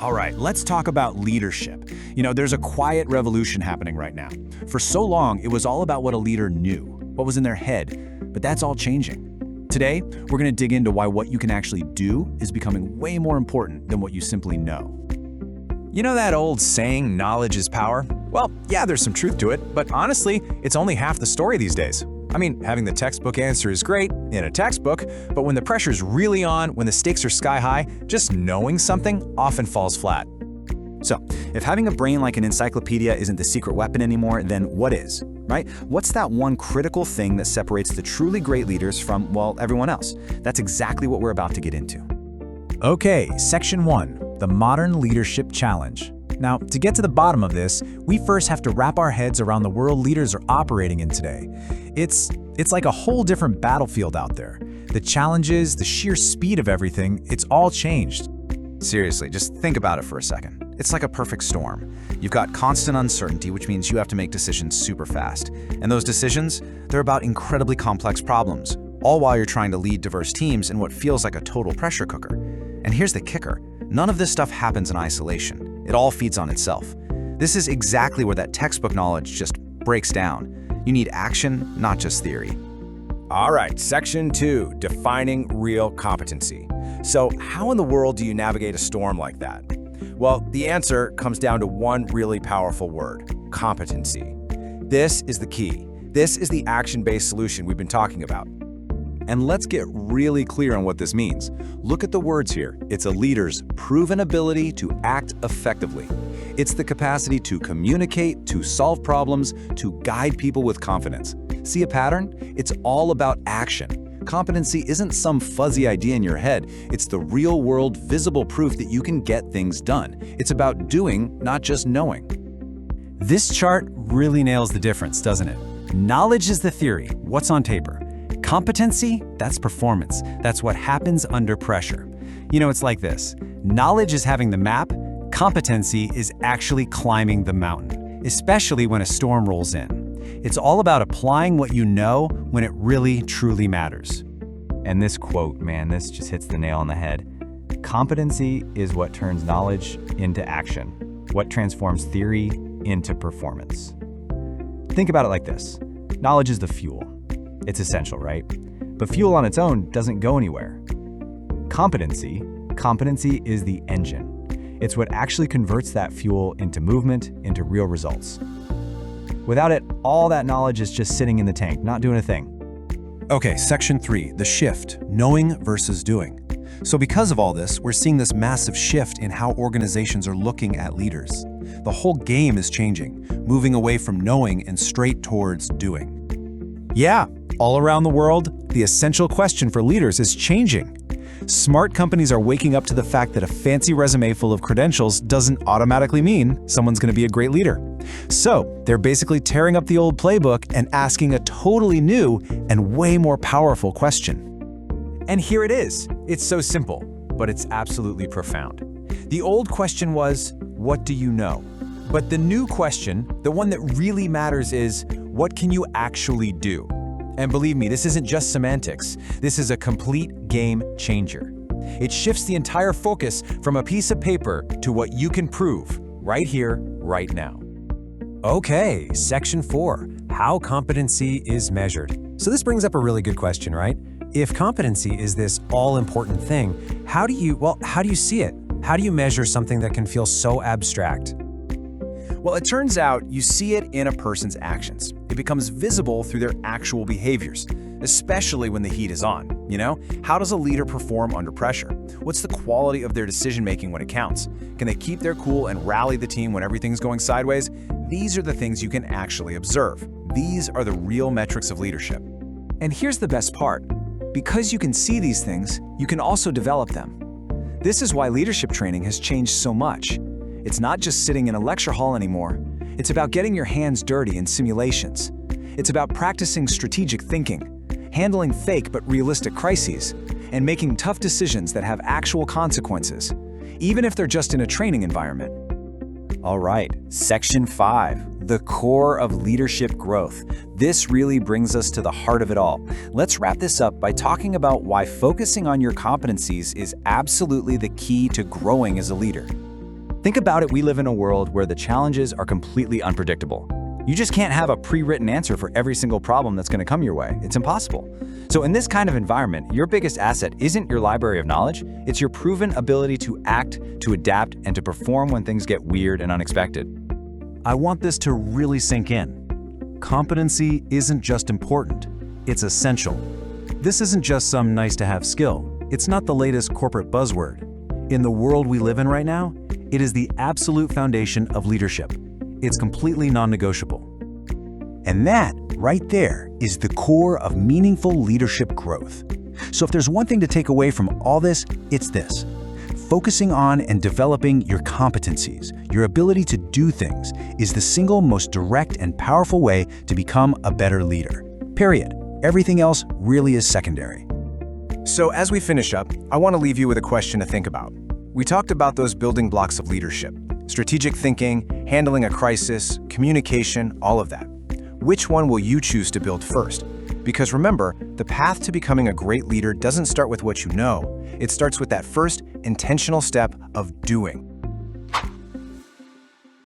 All right, let's talk about leadership. There's a quiet revolution happening right now. For so long, it was all about what a leader knew, what was in their head, but that's all changing. Today, we're going to dig into why what you can actually do is becoming way more important than what you simply know. You know that old saying, knowledge is power? Well, yeah, there's some truth to it, but honestly, it's only half the story these days. I mean, having the textbook answer is great in a textbook, but when the pressure's really on, when the stakes are sky high, just knowing something often falls flat. So, if having a brain like an encyclopedia isn't the secret weapon anymore, then what is, right? What's that one critical thing that separates the truly great leaders from, well, everyone else? That's exactly what we're about to get into. Okay, Section 1, the Modern Leadership Challenge. Now, to get to the bottom of this, we first have to wrap our heads around the world leaders are operating in today. It's like a whole different battlefield out there. The challenges, the sheer speed of everything, it's all changed. Seriously, just think about it for a second. It's like a perfect storm. You've got constant uncertainty, which means you have to make decisions super fast. And those decisions, they're about incredibly complex problems, all while you're trying to lead diverse teams in what feels like a total pressure cooker. And here's the kicker. None of this stuff happens in isolation. It all feeds on itself. This is exactly where that textbook knowledge just breaks down. You need action, not just theory. All right, Section 2, defining real competency. So how in the world do you navigate a storm like that? Well, the answer comes down to one really powerful word, competency. This is the key. This is the action-based solution we've been talking about. And let's get really clear on what this means. Look at the words here. It's a leader's proven ability to act effectively. It's the capacity to communicate, to solve problems, to guide people with confidence. See a pattern? It's all about action. Competency isn't some fuzzy idea in your head. It's the real-world, visible proof that you can get things done. It's about doing, not just knowing. This chart really nails the difference, doesn't it? Knowledge is the theory, what's on paper. Competency, that's performance. That's what happens under pressure. It's like this. Knowledge is having the map. Competency is actually climbing the mountain, especially when a storm rolls in. It's all about applying what you know when it really, truly matters. And this quote, man, this just hits the nail on the head. Competency is what turns knowledge into action, what transforms theory into performance. Think about it like this. Knowledge is the fuel. It's essential, right? But fuel on its own doesn't go anywhere. Competency is the engine. It's what actually converts that fuel into movement, into real results. Without it, all that knowledge is just sitting in the tank, not doing a thing. Okay, Section 3, the shift, knowing versus doing. So because of all this, we're seeing this massive shift in how organizations are looking at leaders. The whole game is changing, moving away from knowing and straight towards doing. Yeah, all around the world, the essential question for leaders is changing. Smart companies are waking up to the fact that a fancy resume full of credentials doesn't automatically mean someone's going to be a great leader. So they're basically tearing up the old playbook and asking a totally new and way more powerful question. And here it is. It's so simple, but it's absolutely profound. The old question was, what do you know? But the new question, the one that really matters is, what can you actually do? And believe me, this isn't just semantics. This is a complete game changer. It shifts the entire focus from a piece of paper to what you can prove right here, right now. Okay, Section 4, how competency is measured. So this brings up a really good question, right? If competency is this all-important thing, how do you see it? How do you measure something that can feel so abstract? Well, it turns out you see it in a person's actions. It becomes visible through their actual behaviors, especially when the heat is on. How does a leader perform under pressure? What's the quality of their decision-making when it counts? Can they keep their cool and rally the team when everything's going sideways? These are the things you can actually observe. These are the real metrics of leadership. And here's the best part. Because you can see these things, you can also develop them. This is why leadership training has changed so much. It's not just sitting in a lecture hall anymore. It's about getting your hands dirty in simulations. It's about practicing strategic thinking, handling fake but realistic crises, and making tough decisions that have actual consequences, even if they're just in a training environment. All right, Section 5, the core of leadership growth. This really brings us to the heart of it all. Let's wrap this up by talking about why focusing on your competencies is absolutely the key to growing as a leader. Think about it, we live in a world where the challenges are completely unpredictable. You just can't have a pre-written answer for every single problem that's going to come your way. It's impossible. So in this kind of environment, your biggest asset isn't your library of knowledge, it's your proven ability to act, to adapt, and to perform when things get weird and unexpected. I want this to really sink in. Competency isn't just important, it's essential. This isn't just some nice-to-have skill. It's not the latest corporate buzzword. In the world we live in right now, it is the absolute foundation of leadership. It's completely non-negotiable. And that, right there, is the core of meaningful leadership growth. So if there's one thing to take away from all this, it's this. Focusing on and developing your competencies, your ability to do things, is the single most direct and powerful way to become a better leader. Period. Everything else really is secondary. So as we finish up, I want to leave you with a question to think about. We talked about those building blocks of leadership: strategic thinking, handling a crisis, communication, all of that. Which one will you choose to build first? Because remember, the path to becoming a great leader doesn't start with what you know. It starts with that first intentional step of doing.